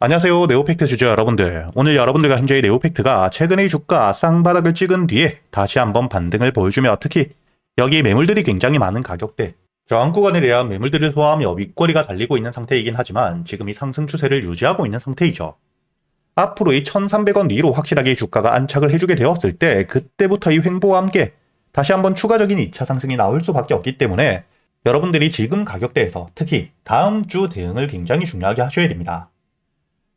안녕하세요. 네오팩트 주주 여러분들. 오늘 여러분들과 현재의 네오팩트가 최근의 주가 쌍바닥을 찍은 뒤에 다시 한번 반등을 보여주며 특히 여기 매물들이 굉장히 많은 가격대, 저항 구간에 대한 매물들을 소화하며 윗꼬리가 달리고 있는 상태이긴 하지만 지금 이 상승 추세를 유지하고 있는 상태이죠. 앞으로 이 1300원 위로 확실하게 주가가 안착을 해주게 되었을 때 그때부터 이 횡보와 함께 다시 한번 추가적인 2차 상승이 나올 수밖에 없기 때문에 여러분들이 지금 가격대에서 특히 다음 주 대응을 굉장히 중요하게 하셔야 됩니다.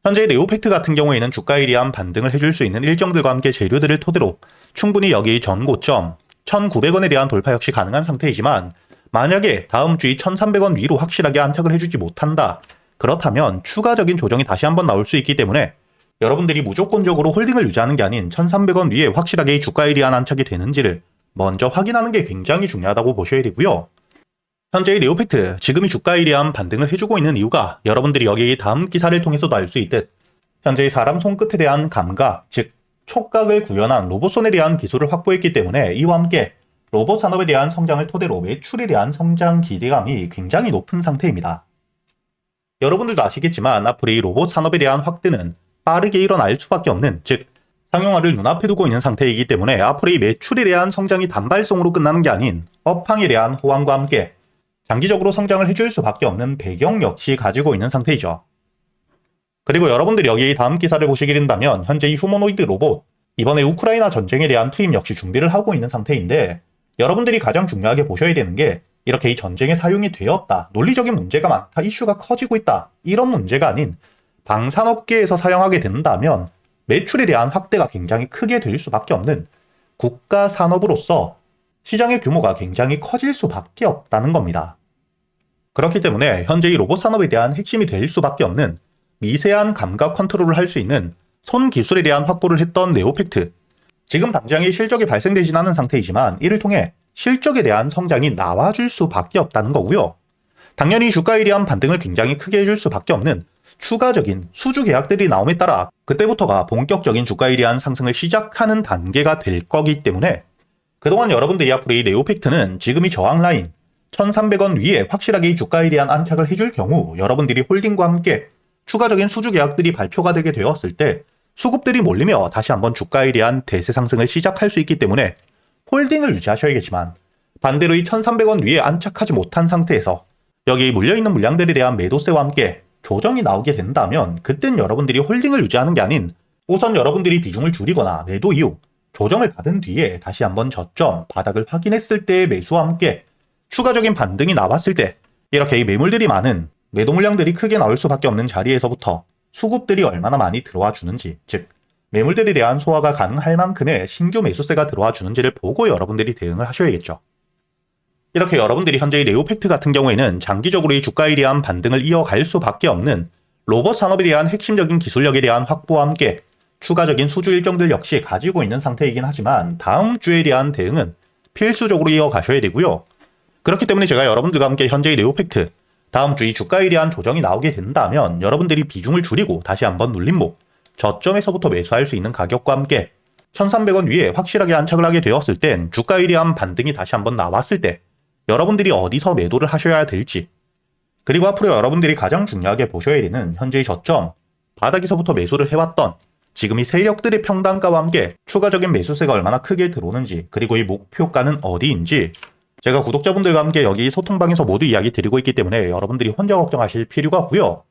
현재 네오팩트 같은 경우에는 주가에 대한 반등을 해줄 수 있는 일정들과 함께 재료들을 토대로 충분히 여기 전 고점 1900원에 대한 돌파 역시 가능한 상태이지만 만약에 다음 주 이 1300원 위로 확실하게 안착을 해주지 못한다. 그렇다면 추가적인 조정이 다시 한번 나올 수 있기 때문에 여러분들이 무조건적으로 홀딩을 유지하는 게 아닌 1300원 위에 확실하게 이 주가에 대한 안착이 되는지를 먼저 확인하는 게 굉장히 중요하다고 보셔야 되고요. 현재의 네오팩트, 지금이 주가에 대한 반등을 해주고 있는 이유가 여러분들이 여기 다음 기사를 통해서도 알 수 있듯 현재의 사람 손끝에 대한 감각, 즉 촉각을 구현한 로봇손에 대한 기술을 확보했기 때문에 이와 함께 로봇 산업에 대한 성장을 토대로 매출에 대한 성장 기대감이 굉장히 높은 상태입니다. 여러분들도 아시겠지만 앞으로 이 로봇 산업에 대한 확대는 빠르게 일어날 수밖에 없는, 즉 상용화를 눈앞에 두고 있는 상태이기 때문에 앞으로 이 매출에 대한 성장이 단발성으로 끝나는 게 아닌 업황에 대한 호황과 함께 장기적으로 성장을 해줄 수밖에 없는 배경 역시 가지고 있는 상태이죠. 그리고 여러분들이 여기 다음 기사를 보시게 된다면 현재 이 휴머노이드 로봇, 이번에 우크라이나 전쟁에 대한 투입 역시 준비를 하고 있는 상태인데 여러분들이 가장 중요하게 보셔야 되는 게 이렇게 이 전쟁에 사용이 되었다, 논리적인 문제가 많다, 이슈가 커지고 있다, 이런 문제가 아닌 방산업계에서 사용하게 된다면 매출에 대한 확대가 굉장히 크게 될 수밖에 없는 국가 산업으로서 시장의 규모가 굉장히 커질 수밖에 없다는 겁니다. 그렇기 때문에 현재 이 로봇 산업에 대한 핵심이 될 수밖에 없는 미세한 감각 컨트롤을 할 수 있는 손 기술에 대한 확보를 했던 네오팩트. 지금 당장의 실적이 발생되진 않은 상태이지만 이를 통해 실적에 대한 성장이 나와줄 수밖에 없다는 거고요. 당연히 주가에 대한 반등을 굉장히 크게 해줄 수밖에 없는 추가적인 수주 계약들이 나옴에 따라 그때부터가 본격적인 주가에 대한 상승을 시작하는 단계가 될 거기 때문에 그동안 여러분들이 앞으로 이 네오팩트는 지금 이 저항 라인 1300원 위에 확실하게 이 주가에 대한 안착을 해줄 경우 여러분들이 홀딩과 함께 추가적인 수주 계약들이 발표가 되게 되었을 때 수급들이 몰리며 다시 한번 주가에 대한 대세 상승을 시작할 수 있기 때문에 홀딩을 유지하셔야겠지만 반대로 이 1300원 위에 안착하지 못한 상태에서 여기 물려있는 물량들에 대한 매도세와 함께 조정이 나오게 된다면 그땐 여러분들이 홀딩을 유지하는 게 아닌 우선 여러분들이 비중을 줄이거나 매도 이후 조정을 받은 뒤에 다시 한번 저점 바닥을 확인했을 때의 매수와 함께 추가적인 반등이 나왔을 때 이렇게 이 매물들이 많은 매도 물량들이 크게 나올 수밖에 없는 자리에서부터 수급들이 얼마나 많이 들어와 주는지, 즉 매물들에 대한 소화가 가능할 만큼의 신규 매수세가 들어와 주는지를 보고 여러분들이 대응을 하셔야겠죠. 이렇게 여러분들이 현재의 네오팩트 같은 경우에는 장기적으로 이 주가에 대한 반등을 이어갈 수밖에 없는 로봇 산업에 대한 핵심적인 기술력에 대한 확보와 함께 추가적인 수주 일정들 역시 가지고 있는 상태이긴 하지만 다음 주에 대한 대응은 필수적으로 이어가셔야 되고요. 그렇기 때문에 제가 여러분들과 함께 현재의 네오팩트, 다음 주 이 주가에 대한 조정이 나오게 된다면 여러분들이 비중을 줄이고 다시 한번 눌림목, 저점에서부터 매수할 수 있는 가격과 함께 1300원 위에 확실하게 안착을 하게 되었을 땐 주가에 대한 반등이 다시 한번 나왔을 때 여러분들이 어디서 매도를 하셔야 될지, 그리고 앞으로 여러분들이 가장 중요하게 보셔야 되는 현재의 저점, 바닥에서부터 매수를 해왔던 지금 이 세력들의 평단가와 함께 추가적인 매수세가 얼마나 크게 들어오는지, 그리고 이 목표가는 어디인지 제가 구독자분들과 함께 여기 소통방에서 모두 이야기 드리고 있기 때문에 여러분들이 혼자 걱정하실 필요가 없고요.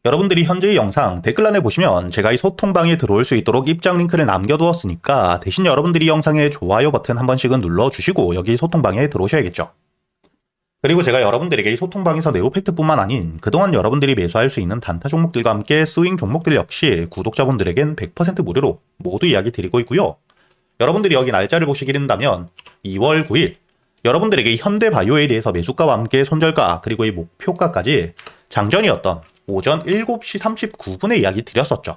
여러분들이 현재의 영상 댓글란에 보시면 제가 이 소통방에 들어올 수 있도록 입장 링크를 남겨두었으니까 대신 여러분들이 영상에 좋아요 버튼 한 번씩은 눌러주시고 여기 소통방에 들어오셔야겠죠. 그리고 제가 여러분들에게 이 소통방에서 네오팩트뿐만 아닌 그동안 여러분들이 매수할 수 있는 단타 종목들과 함께 스윙 종목들 역시 구독자분들에겐 100% 무료로 모두 이야기 드리고 있고요. 여러분들이 여기 날짜를 보시게 된다면 2월 9일 여러분들에게 현대바이오에 대해서 매수가와 함께 손절가 그리고 이 목표가까지 장전이었던 오전 7시 39분에 이야기 드렸었죠.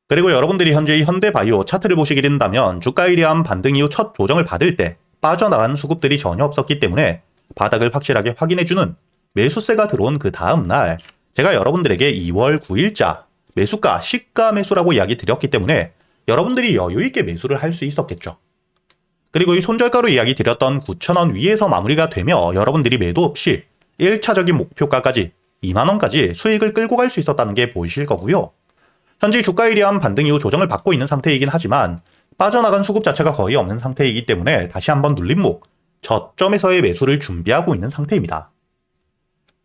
그리고 여러분들이 현재 이 현대바이오 차트를 보시게 된다면 주가에 대한 반등 이후 첫 조정을 받을 때 빠져나간 수급들이 전혀 없었기 때문에 바닥을 확실하게 확인해주는 매수세가 들어온 그 다음날 제가 여러분들에게 2월 9일자 매수가 시가 매수라고 이야기 드렸기 때문에 여러분들이 여유있게 매수를 할 수 있었겠죠. 그리고 이 손절가로 이야기 드렸던 9,000원 위에서 마무리가 되며 여러분들이 매도 없이 1차적인 목표가까지 2만원까지 수익을 끌고 갈 수 있었다는 게 보이실 거고요. 현재 주가에 대한 반등 이후 조정을 받고 있는 상태이긴 하지만 빠져나간 수급 자체가 거의 없는 상태이기 때문에 다시 한번 눌림목, 저점에서의 매수를 준비하고 있는 상태입니다.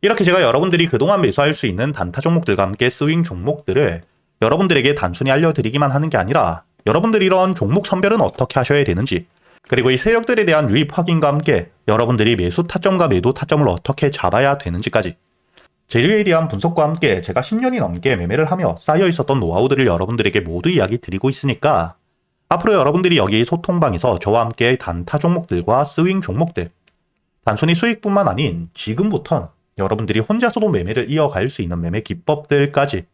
이렇게 제가 여러분들이 그동안 매수할 수 있는 단타 종목들과 함께 스윙 종목들을 여러분들에게 단순히 알려드리기만 하는 게 아니라 여러분들이 이런 종목 선별은 어떻게 하셔야 되는지, 그리고 이 세력들에 대한 유입 확인과 함께 여러분들이 매수 타점과 매도 타점을 어떻게 잡아야 되는지까지 재료에 대한 분석과 함께 제가 10년이 넘게 매매를 하며 쌓여 있었던 노하우들을 여러분들에게 모두 이야기 드리고 있으니까 앞으로 여러분들이 여기 소통방에서 저와 함께 단타 종목들과 스윙 종목들, 단순히 수익뿐만 아닌 지금부턴 여러분들이 혼자서도 매매를 이어갈 수 있는 매매 기법들까지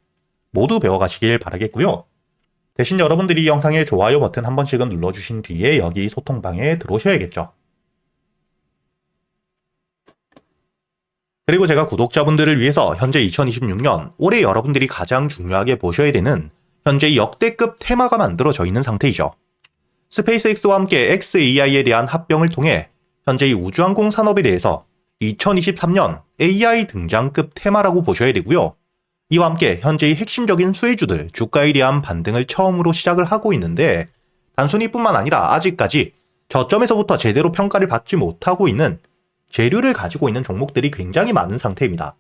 모두 배워가시길 바라겠고요. 대신 여러분들이 이 영상의 좋아요 버튼 한 번씩은 눌러주신 뒤에 여기 소통방에 들어오셔야겠죠. 그리고 제가 구독자분들을 위해서 현재 2026년 올해 여러분들이 가장 중요하게 보셔야 되는 현재 역대급 테마가 만들어져 있는 상태이죠. 스페이스X와 함께 xAI에 대한 합병을 통해 현재 이 우주항공 산업에 대해서 2023년 AI 등장급 테마라고 보셔야 되고요. 이와 함께 현재의 핵심적인 수혜주들 주가에 대한 반등을 처음으로 시작을 하고 있는데 단순히 뿐만 아니라 아직까지 저점에서부터 제대로 평가를 받지 못하고 있는 재료를 가지고 있는 종목들이 굉장히 많은 상태입니다.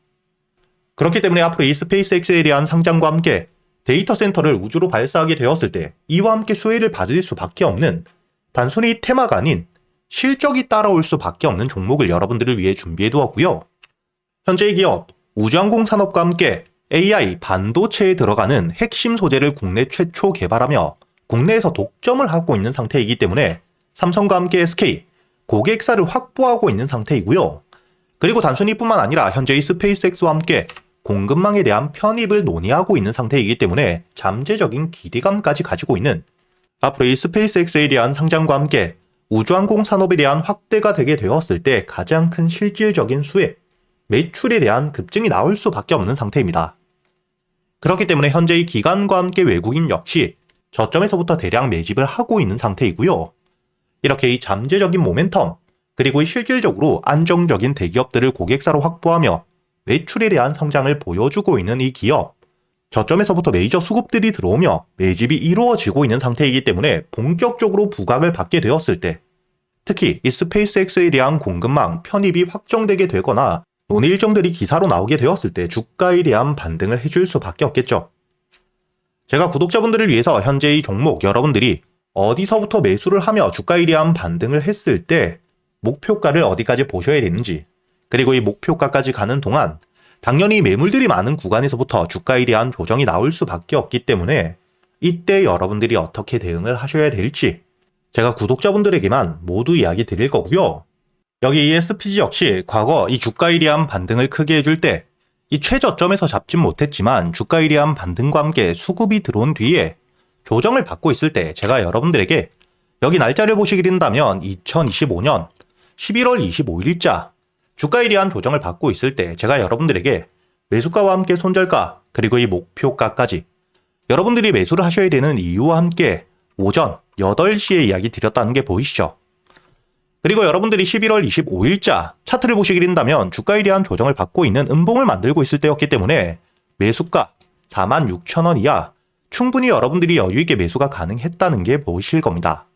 그렇기 때문에 앞으로 이 스페이스X에 대한 상장과 함께 데이터 센터를 우주로 발사하게 되었을 때 이와 함께 수혜를 받을 수밖에 없는 단순히 테마가 아닌 실적이 따라올 수밖에 없는 종목을 여러분들을 위해 준비해 두었고요. 현재의 기업 우주항공 산업과 함께 AI 반도체에 들어가는 핵심 소재를 국내 최초 개발하며 국내에서 독점을 하고 있는 상태이기 때문에 삼성과 함께 SK, 고객사를 확보하고 있는 상태이고요. 그리고 단순히 뿐만 아니라 현재의 스페이스X와 함께 공급망에 대한 편입을 논의하고 있는 상태이기 때문에 잠재적인 기대감까지 가지고 있는 앞으로 이 스페이스X에 대한 상장과 함께 우주항공 산업에 대한 확대가 되게 되었을 때 가장 큰 실질적인 수혜, 매출에 대한 급증이 나올 수밖에 없는 상태입니다. 그렇기 때문에 현재의 기관과 함께 외국인 역시 저점에서부터 대량 매집을 하고 있는 상태이고요. 이렇게 이 잠재적인 모멘텀, 그리고 이 실질적으로 안정적인 대기업들을 고객사로 확보하며 매출에 대한 성장을 보여주고 있는 이 기업, 저점에서부터 메이저 수급들이 들어오며 매집이 이루어지고 있는 상태이기 때문에 본격적으로 부각을 받게 되었을 때 특히 이 스페이스X에 대한 공급망 편입이 확정되게 되거나 논의 일정들이 기사로 나오게 되었을 때 주가에 대한 반등을 해줄 수밖에 없겠죠. 제가 구독자분들을 위해서 현재 이 종목 여러분들이 어디서부터 매수를 하며 주가에 대한 반등을 했을 때 목표가를 어디까지 보셔야 되는지, 그리고 이 목표가까지 가는 동안 당연히 매물들이 많은 구간에서부터 주가에 대한 조정이 나올 수밖에 없기 때문에 이때 여러분들이 어떻게 대응을 하셔야 될지 제가 구독자분들에게만 모두 이야기 드릴 거고요. 여기 ESPG 역시 과거 이 주가에 대한 반등을 크게 해줄 때 이 최저점에서 잡진 못했지만 주가에 대한 반등과 함께 수급이 들어온 뒤에 조정을 받고 있을 때 제가 여러분들에게 여기 날짜를 보시게 된다면 2025년 11월 25일자 주가에 대한 조정을 받고 있을 때 제가 여러분들에게 매수가와 함께 손절가 그리고 이 목표가까지 여러분들이 매수를 하셔야 되는 이유와 함께 오전 8시에 이야기 드렸다는 게 보이시죠? 그리고 여러분들이 11월 25일자 차트를 보시게 된다면 주가에 대한 조정을 받고 있는 음봉을 만들고 있을 때였기 때문에 매수가 46,000원 이하 충분히 여러분들이 여유있게 매수가 가능했다는 게 보이실 겁니다.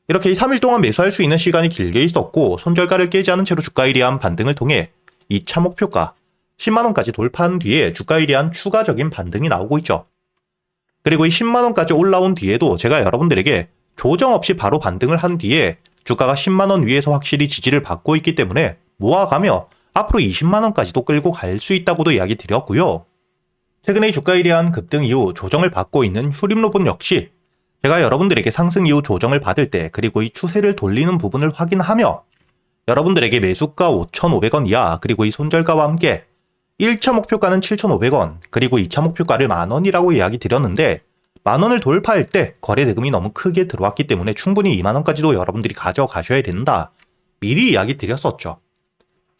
이렇게 3일 동안 매수할 수 있는 시간이 길게 있었고 손절가를 깨지 않은 채로 주가에 대한 반등을 통해 2차 목표가 10만원까지 돌파한 뒤에 주가에 대한 추가적인 반등이 나오고 있죠. 그리고 이 10만원까지 올라온 뒤에도 제가 여러분들에게 조정 없이 바로 반등을 한 뒤에 주가가 10만원 위에서 확실히 지지를 받고 있기 때문에 모아가며 앞으로 20만원까지도 끌고 갈 수 있다고도 이야기 드렸고요. 최근에 주가에 대한 급등 이후 조정을 받고 있는 휴림로봇 역시 제가 여러분들에게 상승 이후 조정을 받을 때 그리고 이 추세를 돌리는 부분을 확인하며 여러분들에게 매수가 5,500원 이하 그리고 이 손절가와 함께 1차 목표가는 7,500원 그리고 2차 목표가를 만원이라고 이야기 드렸는데 만원을 돌파할 때 거래 대금이 너무 크게 들어왔기 때문에 충분히 2만원까지도 여러분들이 가져가셔야 된다. 미리 이야기 드렸었죠.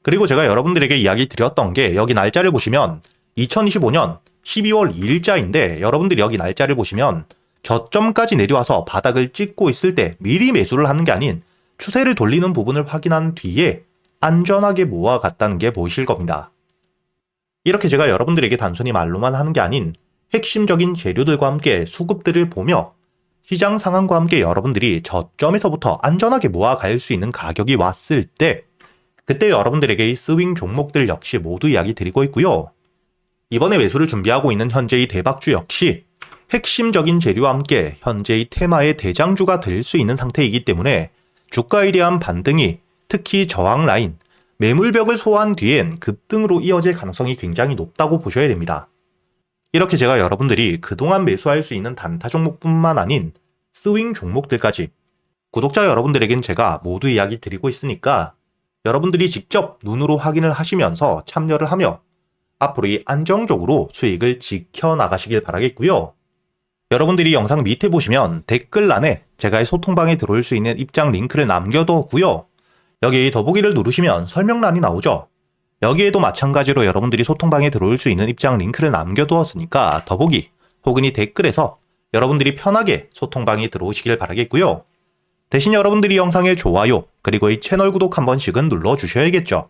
그리고 제가 여러분들에게 이야기 드렸던 게 여기 날짜를 보시면 2025년 12월 2일자인데 여러분들이 여기 날짜를 보시면 저점까지 내려와서 바닥을 찍고 있을 때 미리 매수를 하는 게 아닌 추세를 돌리는 부분을 확인한 뒤에 안전하게 모아갔다는 게 보이실 겁니다. 이렇게 제가 여러분들에게 단순히 말로만 하는 게 아닌 핵심적인 재료들과 함께 수급들을 보며 시장 상황과 함께 여러분들이 저점에서부터 안전하게 모아갈 수 있는 가격이 왔을 때 그때 여러분들에게 이 스윙 종목들 역시 모두 이야기 드리고 있고요. 이번에 매수를 준비하고 있는 현재의 대박주 역시 핵심적인 재료와 함께 현재의 테마의 대장주가 될 수 있는 상태이기 때문에 주가에 대한 반등이 특히 저항 라인, 매물벽을 소화한 뒤엔 급등으로 이어질 가능성이 굉장히 높다고 보셔야 됩니다. 이렇게 제가 여러분들이 그동안 매수할 수 있는 단타 종목뿐만 아닌 스윙 종목들까지 구독자 여러분들에겐 제가 모두 이야기 드리고 있으니까 여러분들이 직접 눈으로 확인을 하시면서 참여를 하며 앞으로 이 안정적으로 수익을 지켜나가시길 바라겠고요. 여러분들이 영상 밑에 보시면 댓글란에 제가 이 소통방에 들어올 수 있는 입장 링크를 남겨뒀고요. 여기 더보기를 누르시면 설명란이 나오죠. 여기에도 마찬가지로 여러분들이 소통방에 들어올 수 있는 입장 링크를 남겨두었으니까 더보기 혹은 이 댓글에서 여러분들이 편하게 소통방에 들어오시길 바라겠고요. 대신 여러분들이 영상의 좋아요 그리고 이 채널 구독 한 번씩은 눌러주셔야겠죠.